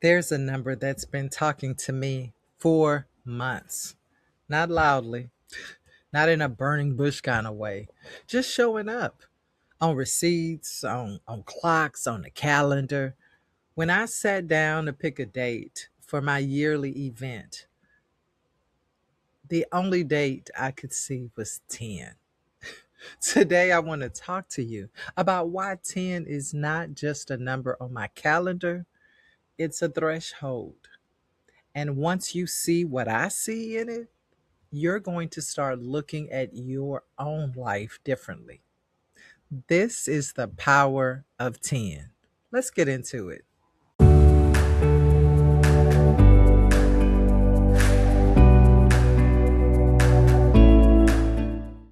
There's a number that's been talking to me for months. Not loudly, not in a burning bush kind of way, just showing up on receipts, on clocks, on the calendar. When I sat down to pick a date for my yearly event, the only date I could see was 10. Today, I want to talk to you about why 10 is not just a number on my calendar, it's a threshold. And once you see what I see in it, you're going to start looking at your own life differently. This is the power of 10. Let's get into it.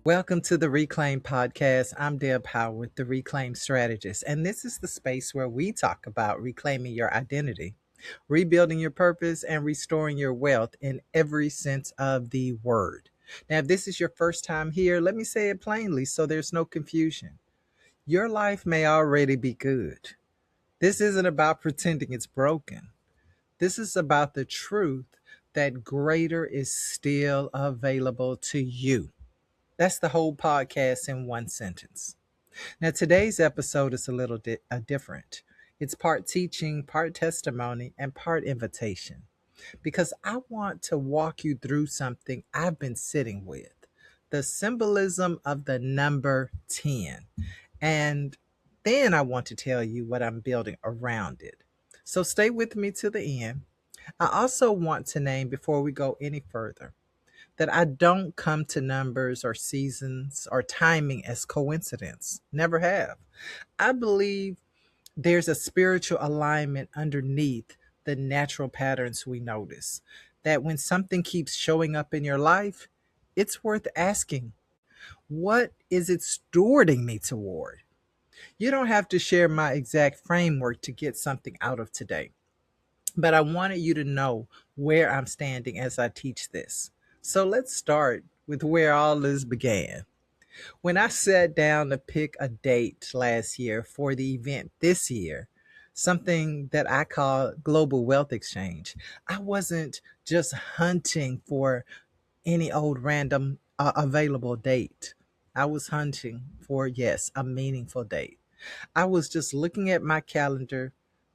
Welcome to the Reclaim Podcast. I'm Deb Howard, the Reclaim Strategist, and this is the space where we talk about reclaiming your identity, rebuilding your purpose, and restoring your wealth in every sense of the word. Now, if this is your first time here, let me say it plainly so there's no confusion. Your life may already be good. This isn't about pretending it's broken. This is about the truth that greater is still available to you. That's the whole podcast in one sentence. Now, today's episode is a little different. It's part teaching, part testimony, and part invitation because I want to walk you through something I've been sitting with, the symbolism of the number 10. And then I want to tell you what I'm building around it. So stay with me to the end. I also want to name before we go any further that I don't come to numbers or seasons or timing as coincidence. Never have. I believe there's a spiritual alignment underneath the natural patterns we notice. That when something keeps showing up in your life, it's worth asking, what is it stewarding me toward? You don't have to share my exact framework to get something out of today, but I wanted you to know where I'm standing as I teach this. So let's start with where all this began. When I sat down to pick a date last year for the event this year, something that I call Global Wealth Exchange, I wasn't just hunting for any old random available date. I was hunting for, yes, a meaningful date. I was just looking at my calendar,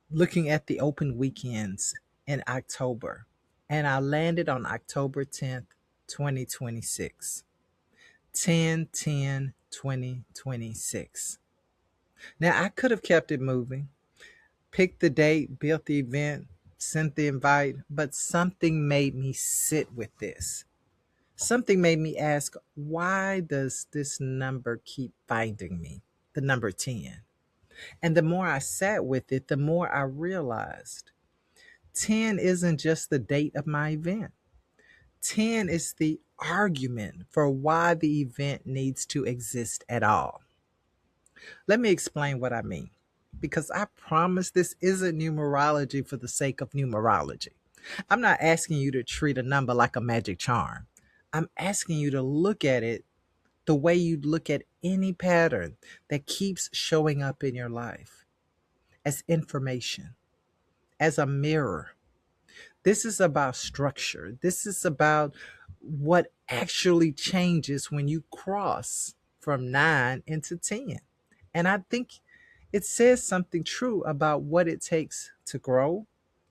looking at the open weekends in October, and I landed on October 10th, 2026. 10/10/2026. Now, I could have kept it moving, picked the date, built the event, sent the invite, but something made me sit with this. Something made me ask, why does this number keep finding me? The number 10. And the more I sat with it, the more I realized 10 isn't just the date of my event. 10 is the argument for why the event needs to exist at all. Let me explain what I mean, because I promise this isn't numerology for the sake of numerology. I'm not asking you to treat a number like a magic charm. I'm asking you to look at it the way you'd look at any pattern that keeps showing up in your life as information, as a mirror. This is about structure. This is about what actually changes when you cross from 9 into 10. And I think it says something true about what it takes to grow,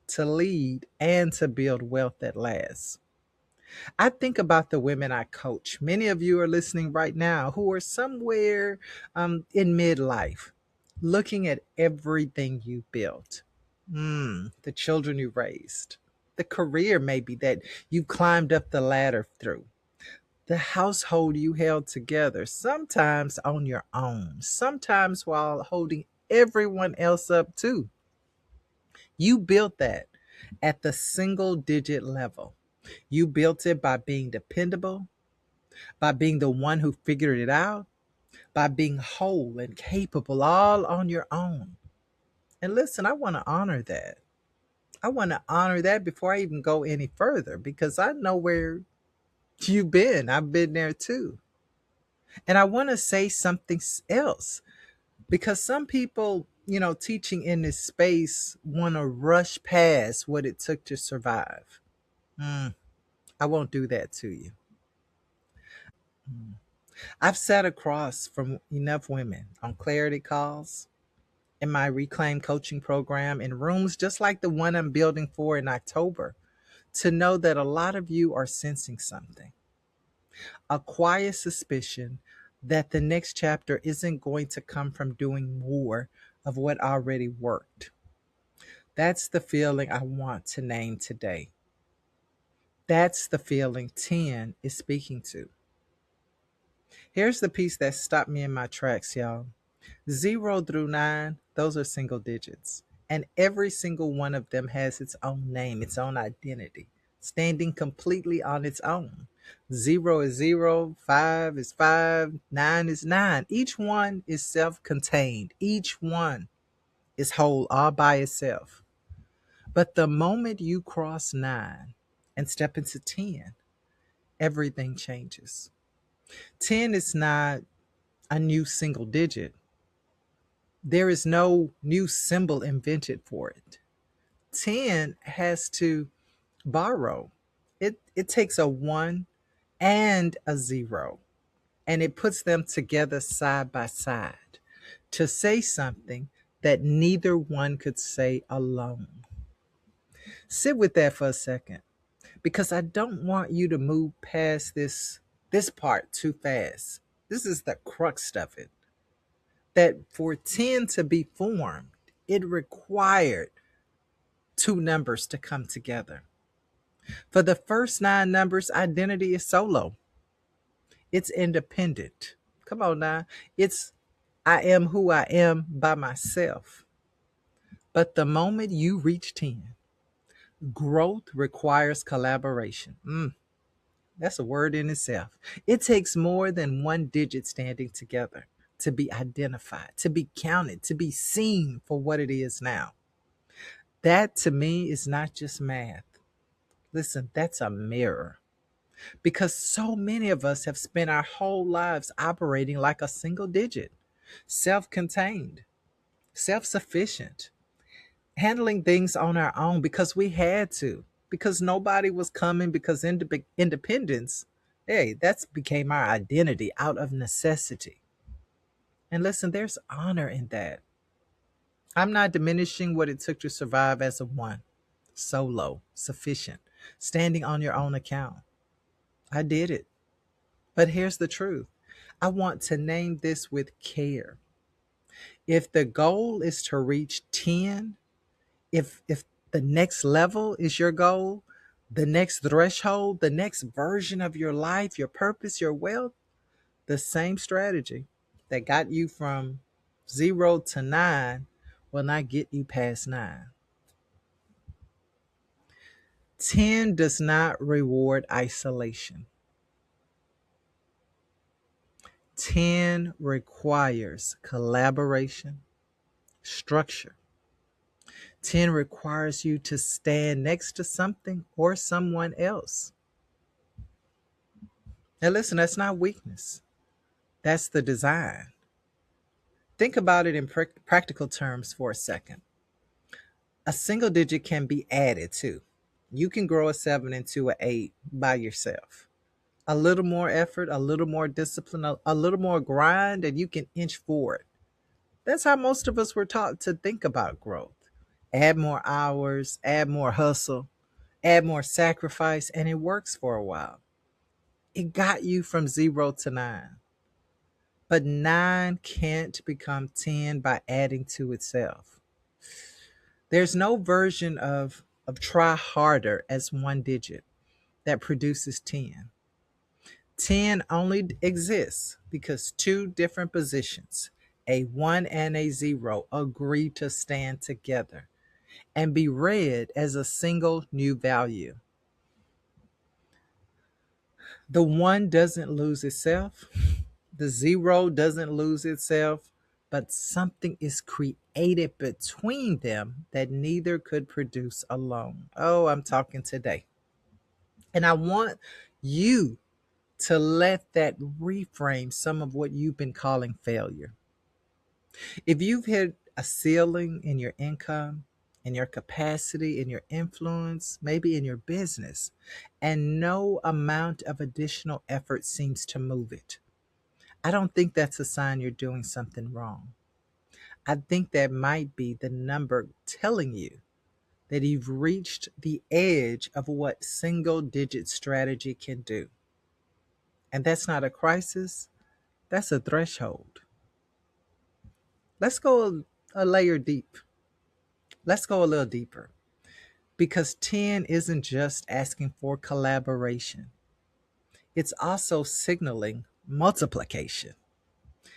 to lead, and to build wealth that lasts. I think about the women I coach. Many of you are listening right now who are somewhere in midlife, looking at everything you built, the children you raised, the career maybe that you climbed up the ladder through, the household you held together, sometimes on your own, sometimes while holding everyone else up too. You built that at the single digit level. You built it by being dependable, by being the one who figured it out, by being whole and capable all on your own. And listen, I want to honor that. I want to honor that before I even go any further because I know where you've been. I've been there too. And I want to say something else because some people teaching in this space want to rush past what it took to survive. Mm, I won't do that to you. Mm. I've sat across from enough women on clarity calls in my reclaim coaching program in rooms just like the one I'm building for in October to know that a lot of you are sensing something, a quiet suspicion that the next chapter isn't going to come from doing more of what already worked. That's the feeling I want to name today. That's the feeling 10 is speaking to. Here's the piece that stopped me in my tracks, y'all. 0 through 9, those are single digits. And every single one of them has its own name, its own identity, standing completely on its own. 0 is 0, 5 is 5, 9 is 9. Each one is self contained, each one is whole all by itself. But the moment you cross 9 and step into 10, everything changes. 10 is not a new single digit. There is no new symbol invented for it. 10 has to borrow. It takes a 1 and a 0 and it puts them together side by side to say something that neither one could say alone. Sit with that for a second because I don't want you to move past this part too fast. This is the crux of it. That for 10 to be formed, it required two numbers to come together. For the first 9 numbers, identity is solo. It's independent. Come on now. It's I am who I am by myself. But the moment you reach 10, growth requires collaboration. That's a word in itself. It takes more than one digit standing together to be identified, to be counted, to be seen for what it is now. That to me is not just math. Listen, that's a mirror. Because so many of us have spent our whole lives operating like a single digit, self contained, self sufficient, handling things on our own because we had to, because nobody was coming, because independence, hey, that's became our identity out of necessity. And listen, there's honor in that. I'm not diminishing what it took to survive as a one, solo, sufficient, standing on your own account. I did it. But here's the truth. I want to name this with care. If the goal is to reach 10, if the next level is your goal, the next threshold, the next version of your life, your purpose, your wealth, the same strategy that got you from 0 to 9 will not get you past 9. 10 does not reward isolation. 10 requires collaboration, structure. 10 requires you to stand next to something or someone else. Now, listen, that's not weakness, that's the design. Think about it in practical terms for a second. A single digit can be added to. You can grow a 7 into an 8 by yourself. A little more effort, a little more discipline, a little more grind, and you can inch forward. That's how most of us were taught to think about growth. Add more hours, add more hustle, add more sacrifice, and it works for a while. It got you from 0 to 9. But 9 can't become 10 by adding to itself. There's no version of try harder as one digit that produces 10. 10 only exists because two different positions, a 1 and a 0, agree to stand together and be read as a single new value. The 1 doesn't lose itself, the 0 doesn't lose itself, but something is created between them that neither could produce alone. Oh, I'm talking today. And I want you to let that reframe some of what you've been calling failure. If you've hit a ceiling in your income, in your capacity, in your influence, maybe in your business, and no amount of additional effort seems to move it. I don't think that's a sign you're doing something wrong. I think that might be the number telling you that you've reached the edge of what single digit strategy can do. And that's not a crisis, that's a threshold. Let's go a layer deep. Let's go a little deeper because 10 isn't just asking for collaboration, it's also signaling multiplication.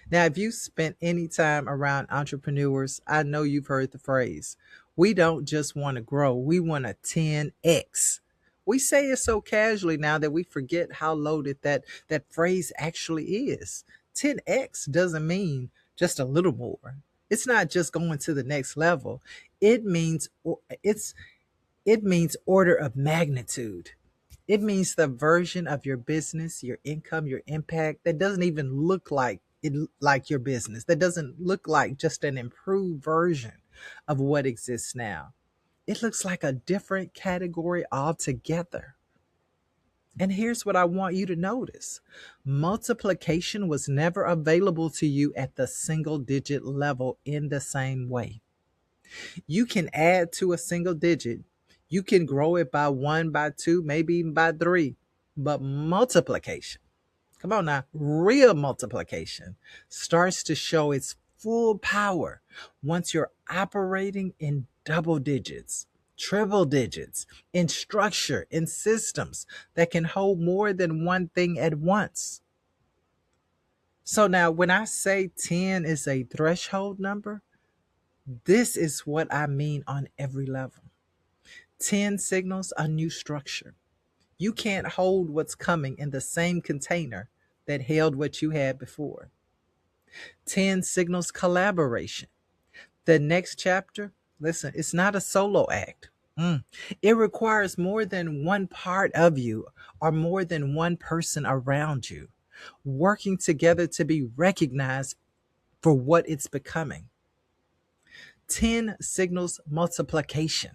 Now, if you spent any time around entrepreneurs, I know you've heard the phrase, we don't just want to grow, we want to 10x. We say it so casually now that we forget how loaded that phrase actually is. 10x doesn't mean just a little more. It's not just going to the next level. It means it's it means order of magnitude. It means the version of your business, your income, your impact that doesn't even look like your business. That doesn't look like just an improved version of what exists now. It looks like a different category altogether. And here's what I want you to notice. Multiplication was never available to you at the single digit level in the same way. You can add to a single digit. You can grow it by one, by two, maybe even by three. But multiplication, come on now, real multiplication starts to show its full power once you're operating in double digits, triple digits, in structure, in systems that can hold more than one thing at once. So now, when I say 10 is a threshold number, this is what I mean on every level. 10 signals a new structure. You can't hold what's coming in the same container that held what you had before. 10 signals collaboration. The next chapter, listen, it's not a solo act. It requires more than one part of you or more than one person around you working together to be recognized for what it's becoming. 10 signals multiplication,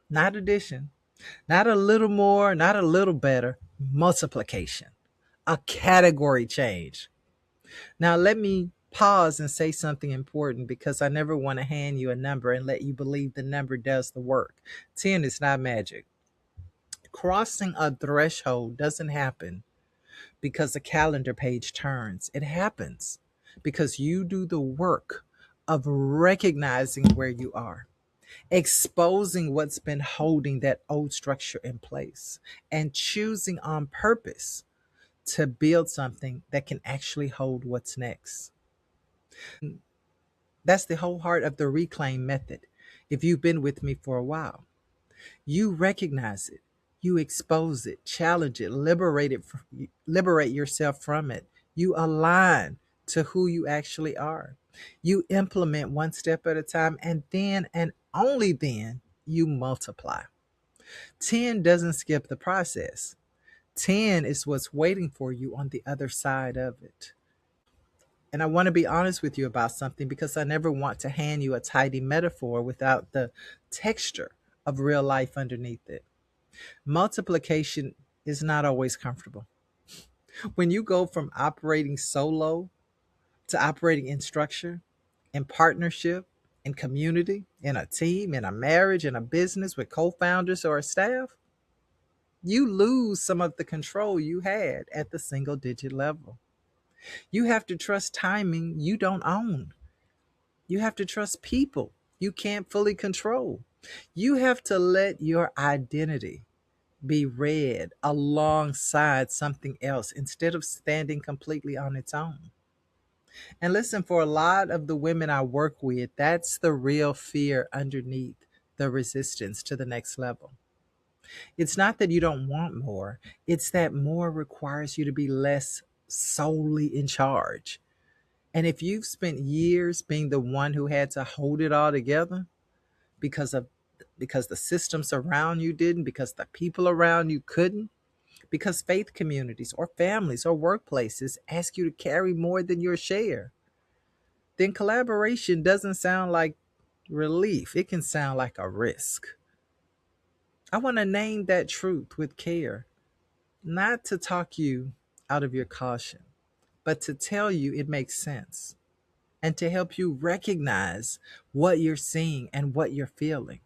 not addition, not a little more, not a little better, multiplication, a category change. Now, let me pause and say something important because I never want to hand you a number and let you believe the number does the work. 10 is not magic. Crossing a threshold doesn't happen because the calendar page turns. It happens because you do the work of recognizing where you are, exposing what's been holding that old structure in place, and choosing on purpose to build something that can actually hold what's next. That's the whole heart of the reclaim method. If you've been with me for a while, you recognize it, you expose it, challenge it, liberate yourself from it. You align to who you actually are. You implement one step at a time, and then and only then you multiply. 10 doesn't skip the process. 10 is what's waiting for you on the other side of it. And I want to be honest with you about something because I never want to hand you a tidy metaphor without the texture of real life underneath it. Multiplication is not always comfortable. When you go from operating solo to operating in structure, in partnership, in community, in a team, in a marriage, in a business with co founders or a staff, you lose some of the control you had at the single digit level. You have to trust timing you don't own. You have to trust people you can't fully control. You have to let your identity be read alongside something else instead of standing completely on its own. And listen, for a lot of the women I work with, that's the real fear underneath the resistance to the next level. It's not that you don't want more, it's that more requires you to be less solely in charge. And if you've spent years being the one who had to hold it all together because of because the systems around you didn't, because the people around you couldn't, because faith communities or families or workplaces ask you to carry more than your share, then collaboration doesn't sound like relief. It can sound like a risk. I want to name that truth with care, not to talk you out of your caution, but to tell you it makes sense and to help you recognize what you're seeing and what you're feeling.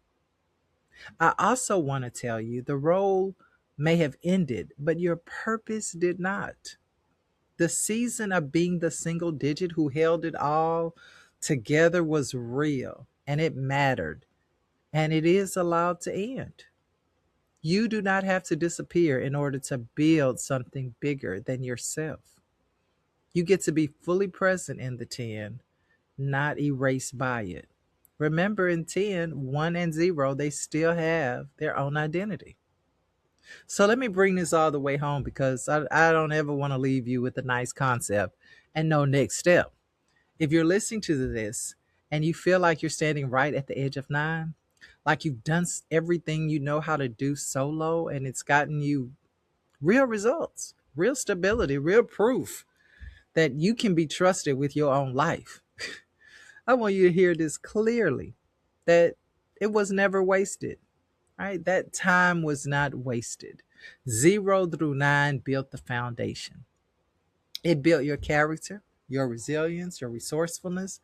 I also want to tell you the role may have ended, but your purpose did not. The season of being the single digit who held it all together was real and it mattered, and it is allowed to end. You do not have to disappear in order to build something bigger than yourself. You get to be fully present in the 10, not erased by it. Remember, in 10, 1 and 0, they still have their own identity. So let me bring this all the way home because I don't ever want to leave you with a nice concept and no next step. If you're listening to this and you feel like you're standing right at the edge of 9, like you've done everything you know how to do solo and it's gotten you real results, real stability, real proof that you can be trusted with your own life, I want you to hear this clearly, that it was never wasted, right? That time was not wasted. 0 through 9 built the foundation. It built your character, your resilience, your resourcefulness.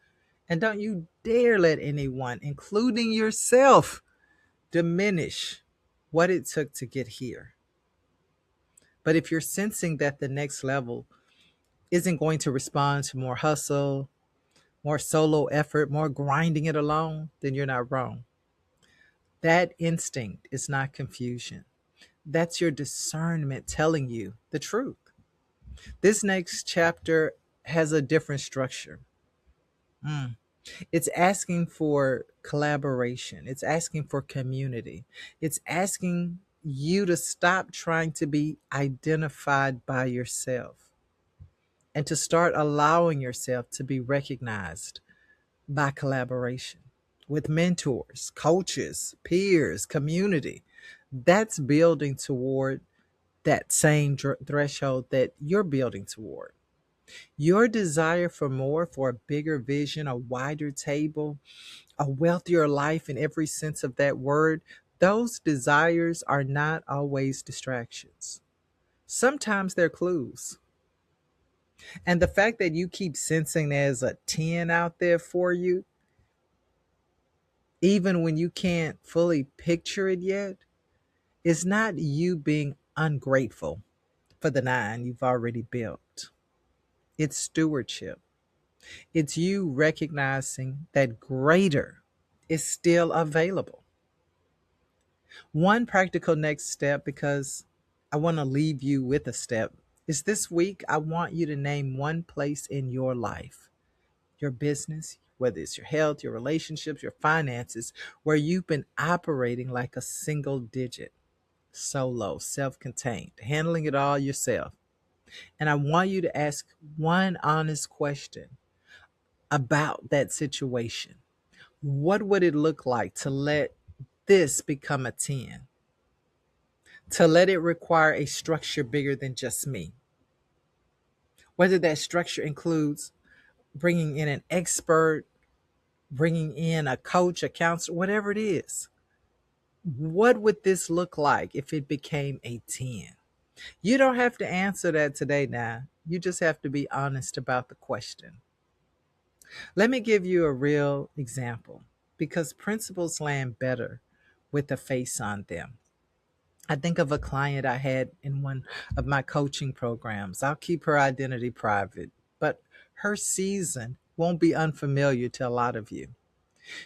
And don't you dare let anyone, including yourself, diminish what it took to get here. But if you're sensing that the next level isn't going to respond to more hustle, more solo effort, more grinding it alone, then you're not wrong. That instinct is not confusion. That's your discernment telling you the truth. This next chapter has a different structure. Mm. It's asking for collaboration, it's asking for community, it's asking you to stop trying to be identified by yourself and to start allowing yourself to be recognized by collaboration with mentors, coaches, peers, community. That's building toward that same threshold that you're building toward. Your desire for more, for a bigger vision, a wider table, a wealthier life in every sense of that word, those desires are not always distractions. Sometimes they're clues. And the fact that you keep sensing there's a 10 out there for you, even when you can't fully picture it yet, is not you being ungrateful for the 9 you've already built. It's stewardship. It's you recognizing that greater is still available. One practical next step, because I want to leave you with a step, is this week I want you to name one place in your life, your business, whether it's your health, your relationships, your finances, where you've been operating like a single digit, solo, self contained, handling it all yourself. And I want you to ask one honest question about that situation. What would it look like to let this become a 10? To let it require a structure bigger than just me. Whether that structure includes bringing in an expert, bringing in a coach, a counselor, whatever it is. What would this look like if it became a 10? You don't have to answer that today now. You just have to be honest about the question. Let me give you a real example because principles land better with a face on them. I think of a client I had in one of my coaching programs. I'll keep her identity private, but her season won't be unfamiliar to a lot of you.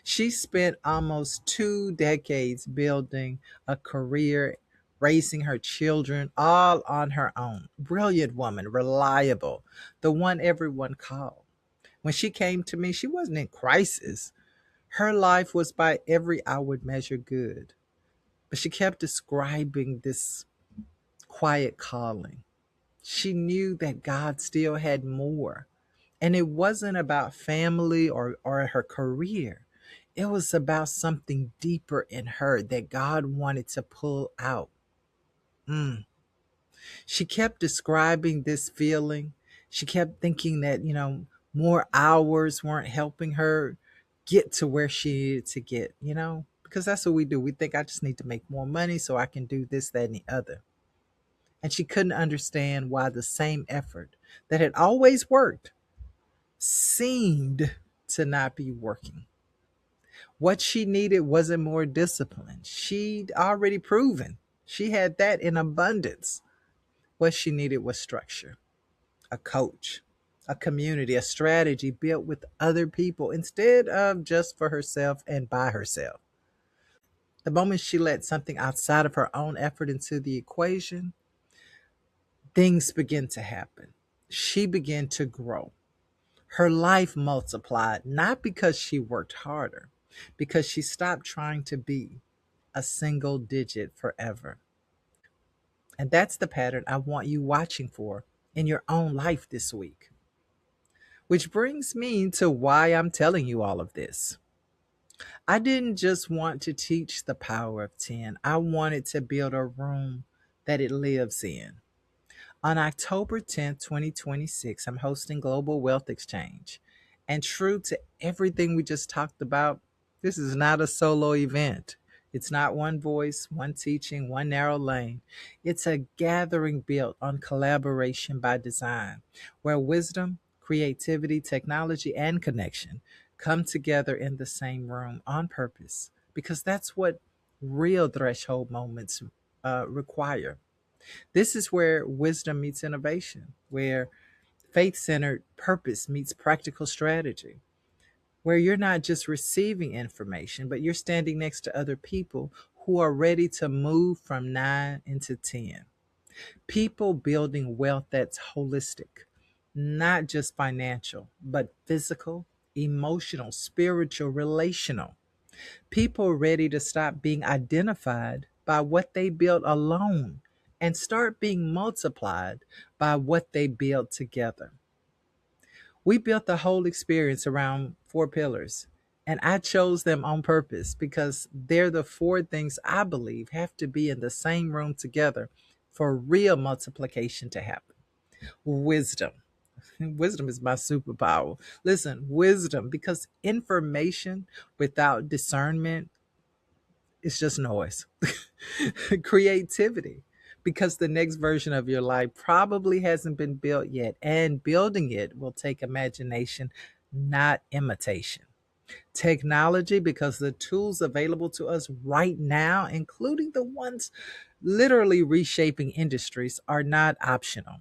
She spent almost 2 decades building a career, raising her children all on her own. Brilliant woman, reliable, the one everyone called. When she came to me, she wasn't in crisis. Her life was by every outward measure good. But she kept describing this quiet calling. She knew that God still had more. And it wasn't about family or her career. It was about something deeper in her that God wanted to pull out. Mm. She kept describing this feeling. She kept thinking that, more hours weren't helping her get to where she needed to get, because that's what we do. We think I just need to make more money so I can do this, that, and the other. And she couldn't understand why the same effort that had always worked seemed to not be working. What she needed wasn't more discipline. She'd already proven she had that in abundance. What she needed was structure, a coach, a community, a strategy built with other people instead of just for herself and by herself. The moment she let something outside of her own effort into the equation, things began to happen. She began to grow. Her life multiplied, not because she worked harder, because she stopped trying to be a single digit forever. And that's the pattern I want you watching for in your own life this week. Which brings me to why I'm telling you all of this. I didn't just want to teach the power of 10, I wanted to build a room that it lives in. On October 10th, 2026, I'm hosting Global Wealth Exchange. And true to everything we just talked about, this is not a solo event. It's not one voice, one teaching, one narrow lane. It's a gathering built on collaboration by design, where wisdom, creativity, technology, and connection come together in the same room on purpose, because that's what real threshold moments require. This is where wisdom meets innovation, where faith centered purpose meets practical strategy, where you're not just receiving information, but you're standing next to other people who are ready to move from 9 into 10. People building wealth that's holistic, not just financial, but physical, emotional, spiritual, relational. People ready to stop being identified by what they built alone and start being multiplied by what they built together. We built the whole experience around 4 pillars, and I chose them on purpose because they're the 4 things I believe have to be in the same room together for real multiplication to happen. Wisdom. Wisdom is my superpower. Listen, wisdom, because information without discernment, it's just noise. Creativity, because the next version of your life probably hasn't been built yet, and building it will take imagination, not imitation. Technology, because the tools available to us right now, including the ones literally reshaping industries, are not optional.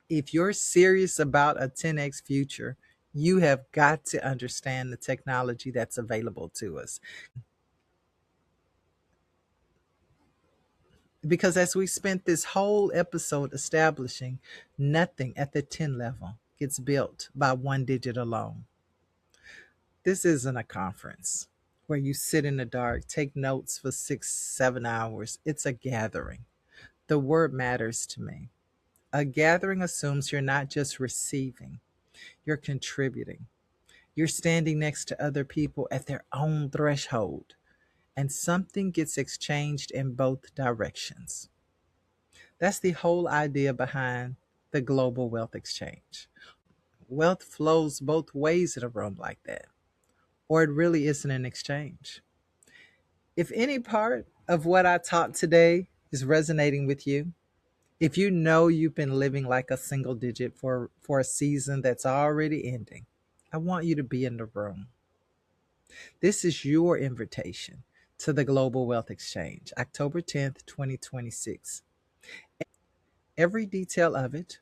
If you're serious about a 10x future, you have got to understand the technology that's available to us. Because as we spent this whole episode establishing, nothing at the 10 level gets built by one digit alone. This isn't a conference where you sit in the dark, take notes for 6, 7 hours. It's a gathering. The word matters to me. A gathering assumes you're not just receiving, you're contributing. You're standing next to other people at their own threshold, and something gets exchanged in both directions. That's the whole idea behind the global wealth exchange. Wealth flows both ways in a room like that, or it really isn't an exchange. If any part of what I taught today is resonating with you, if you know you've been living like a single digit for a season that's already ending, I want you to be in the room. This is your invitation to the Global Wealth Exchange, October 10th, 2026. Every detail of it,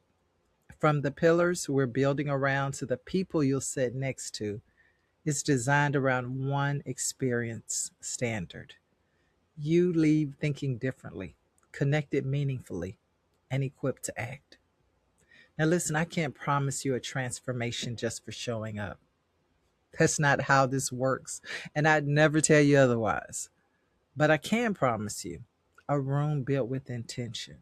from the pillars we're building around to the people you'll sit next to, is designed around one experience standard. You leave thinking differently, connected meaningfully, and equipped to act. Now, listen, I can't promise you a transformation just for showing up. That's not how this works, and I'd never tell you otherwise. But I can promise you a room built with intention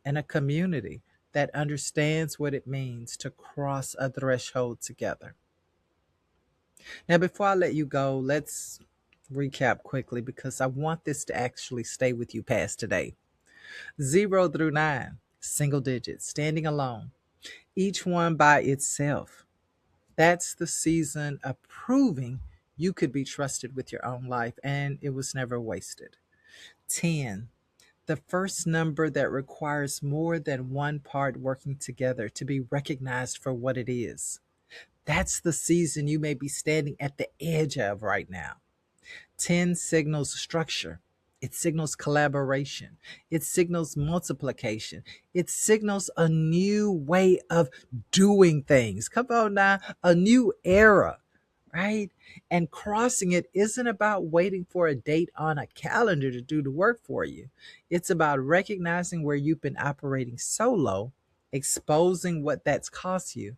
and a community that understands what it means to cross a threshold together. Now, before I let you go, let's recap quickly because I want this to actually stay with you past today. 0 through 9, single digits, standing alone, each one by itself. That's the season of proving You could be trusted with your own life and it was never wasted. 10. The first number that requires more than one part working together to be recognized for what it is. That's the season you may be standing at the edge of right now. 10 signals structure. It signals collaboration. It signals multiplication. It signals a new way of doing things. Come on now, a new era, right? And crossing it isn't about waiting for a date on a calendar to do the work for you. It's about recognizing where you've been operating solo, exposing what that's cost you,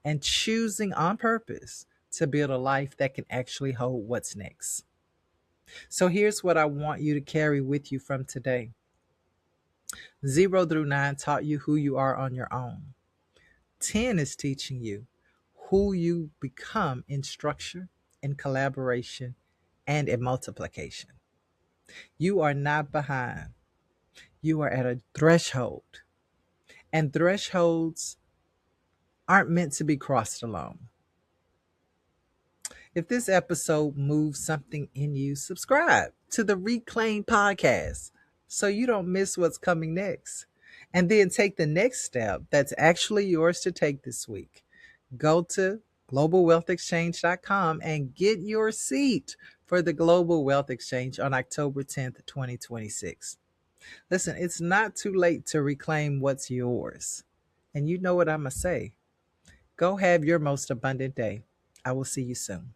and choosing on purpose to build a life that can actually hold what's next. So here's what I want you to carry with you from today. 0 through 9 taught you who you are on your own. 10 is teaching you who you become in structure, in collaboration, and in multiplication. You are not behind. You are at a threshold. And thresholds aren't meant to be crossed alone. If this episode moves something in you, subscribe to the Reclaim podcast so you don't miss what's coming next. And then take the next step that's actually yours to take this week. Go to globalwealthexchange.com and get your seat for the Global Wealth Exchange on October 10th, 2026. Listen, it's not too late to reclaim what's yours. And you know what I'm going to say. Go have your most abundant day. I will see you soon.